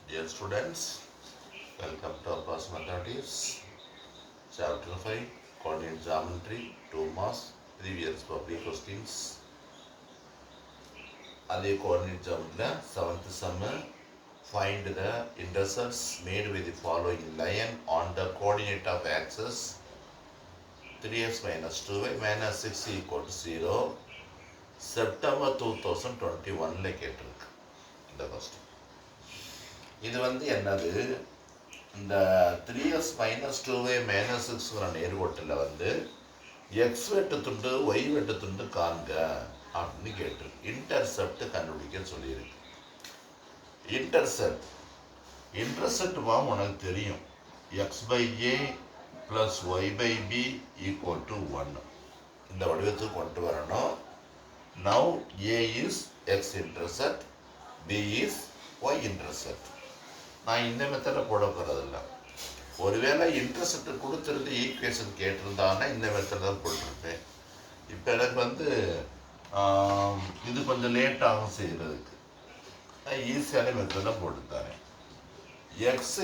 Dear students, welcome to our class Mathematics, Chapter 5, Coordinate Geometry, 2 marks, previous public questions. அதே coordinate geometry 7th sum, find the intercepts made with the following line on the coordinate of axis 3x minus 2y minus 6 equal to 0. September 2021 கேட்டிருக்கு இந்த question. இது என்னது, இந்த 3x minus 2y minus 6 நேர்கோட்டில் X வெட்டு துண்டு Y வெட்டு துண்டு காண்க அப்படின்னு கேட்டிருக்கு. இன்டர்செப்ட் கண்டுபிடிக்க சொல்லியிருக்கு. இன்டர்செப்ட் உனக்கு தெரியும், x by a plus y by b equal to 1 இந்த வடிவத்துக்கு கொண்டு வரணும். Now a is x intercept, b is y intercept. நான் இந்த மெத்தடை போட போகிறதில்ல. ஒருவேளை இன்டர்செப்ட் கொடுத்துருந்து ஈக்குவேஷன் கேட்டிருந்தாங்கன்னா இந்த மெத்தட் தான் போட்டிருப்பேன். இப்போ எனக்கு இது கொஞ்சம் லேட் ஆகும் செய்கிறதுக்கு. நான் ஈஸியான மெத்தடை போட்டுத்தரேன். எக்ஸ்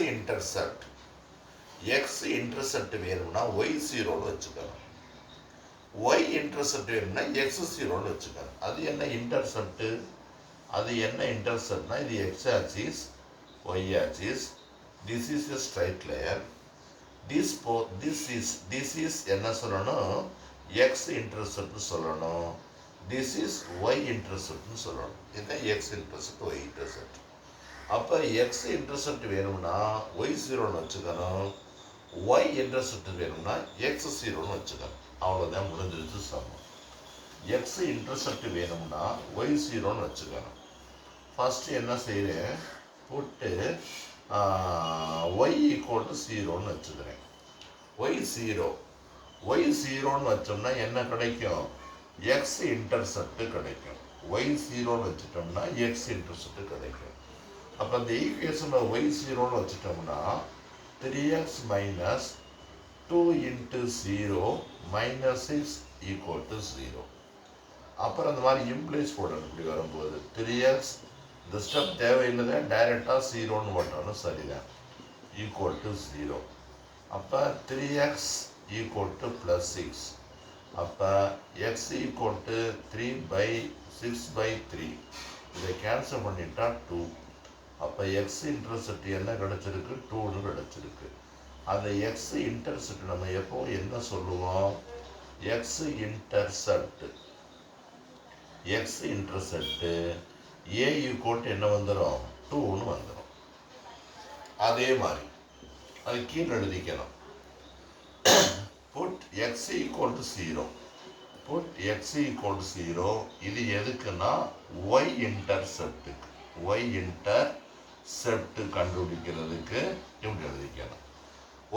இன்டர்செப்ட் வேணும்னா ஒய் ஜீரோன்னு வச்சுக்கணும். ஒய் இன்டர்செப்ட் வேணும்னா எக்ஸ் ஜீரோன்னு வச்சுக்கணும். அது என்ன இன்டர்செப்ட்னா இது X axis, y axis. This is a straight line. This is என்ன சொல்லணும், x intercept சொல்லணும். This is y intercept சொல்லணும். இது x intercept, y intercept. அப்ப x intercept வேணும்னா y 0 வச்சுக்கணும், y intercept வேணும்னா x 0 வச்சுக்கணும். அவ்வளவுதான், முடிஞ்சிருச்சு சமம். x intercept வேணும்னா y 0 வச்சுக்கணும். ஃபர்ஸ்ட் என்ன செய்யறேன், போட்டு y ஈக்குவல் டு 0ன்னு வச்சுக்கிறேன். y 0ன்னு வச்சோம்னா என்ன கிடைக்கும், எக்ஸ் இன்டர்செப்ட் கிடைக்கும். y 0ன்னு வச்சுட்டோம்னா எக்ஸ் இன்டர்செப்ட் கிடைக்கும். அப்போ அந்த ஈக்குவேஷனை y 0ன்னு வச்சுட்டோம்னா 3x minus 2 into 0 minus 6 equal to 0. அப்புறம் அந்த மாதிரி இம்ப்ளைஸ் போடணும். இப்படி வரும்போது 3x இந்த ஸ்டெப் தேவையில்லை, டைரெக்டாக 0ன்னு போட்டாலும் சரிதான், ஈக்குவல் டு 0. அப்போ 3x ஈக்குவல் டு ப்ளஸ் 6. அப்போ எக்ஸ் ஈக்குவல் டு 3/6/3. இதை கேன்சல் பண்ணிட்டா 2. அப்போ எக்ஸ் இன்டர்செப்ட் என்ன கிடச்சிருக்கு, 2ன்னு கிடச்சிருக்கு. அந்த எக்ஸ் இன்டர்செப்ட் நம்ம எப்போ என்ன சொல்லுவோம், எக்ஸ் இன்டர்செப்ட் ஏ ஈக்குவல் என்ன வந்துடும், 2ன்னு வந்துடும். அதே மாதிரி அது கீழே எழுதிக்கணும். Put x equal to 0. இது எதுக்குன்னா ஒய் இன்டர்செப்ட் கண்டுபிடிக்கிறதுக்கு இப்படி எழுதிக்கணும்.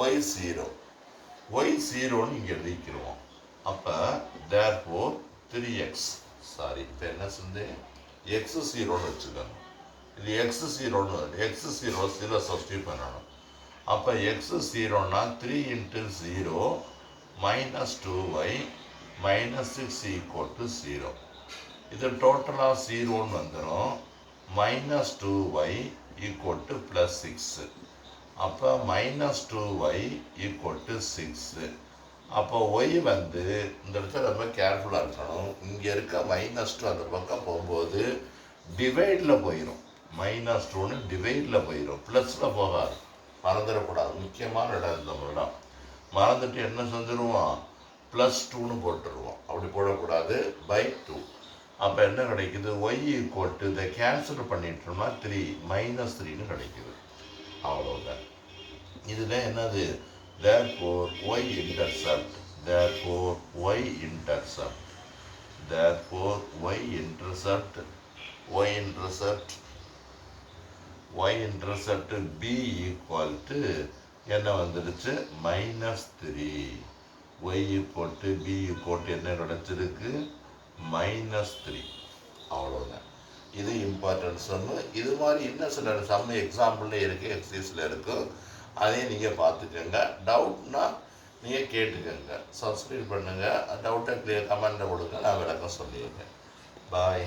ஒய் 0ன்னு இங்கே எழுதிக்கிறோம். அப்போ therefore 3x இப்போ என்ன செஞ்சேன், எக்ஸ் 0ன்னு வச்சுக்கணும். இது எக்ஸ் 0 சப்ஸ்டியூட் பண்ணணும். அப்போ எக்ஸ் 0னா 3 into 0 minus 2y minus 6 equal to 0. இது டோட்டலாக 0ன்னு வந்துடும். Minus 2y equal to plus 6. அப்போ மைனஸ் 2y ஈக்குவல் டு 6. அப்போ ஒய் இந்த இடத்துல ரொம்ப கேர்ஃபுல்லாக இருக்கணும். இங்கே இருக்க -2 அந்த பக்கம் போகும்போது டிவைடில் போயிடும். -2ன்னு டிவைடில் போயிடும், ப்ளஸில் போகாது. மறந்துடக்கூடாது, முக்கியமான இடம் இந்த இடம். மறந்துட்டு என்ன செஞ்சிருவோம், +2ன்னு போட்டுருவோம். அப்படி போடக்கூடாது, /2. அப்போ என்ன கிடைக்குது, ஒய் ஈக்குவல் டு இதை கேன்சல் பண்ணிட்டோம்னா 3 -3ன்னு கிடைக்குது. அவ்வளோதான். இதுதான் என்னது, therefore y intercept b equal to என்ன வந்துடுச்சு, -3. y equal to b equal to என்ன கிடைச்சிருக்கு, -3. அவ்வளோதான். இது இம்பார்ட்டன்ட் சம்மு. இது மாதிரி இன்னும் சில சம்மு எக்ஸாம்பிள்ல இருக்குது, எக்ஸசைஸில் இருக்கும். அதையும் நீங்கள் பார்த்துக்கோங்க. டவுட்னா நீங்கள் கேட்டுக்கோங்க, சப்ஸ்கிரைப் பண்ணுங்கள். டவுட்டை கிளியர் கமெண்ட்டில் கொடுங்க, நான் விளக்கம் சொல்லிடுறேன். பாய்.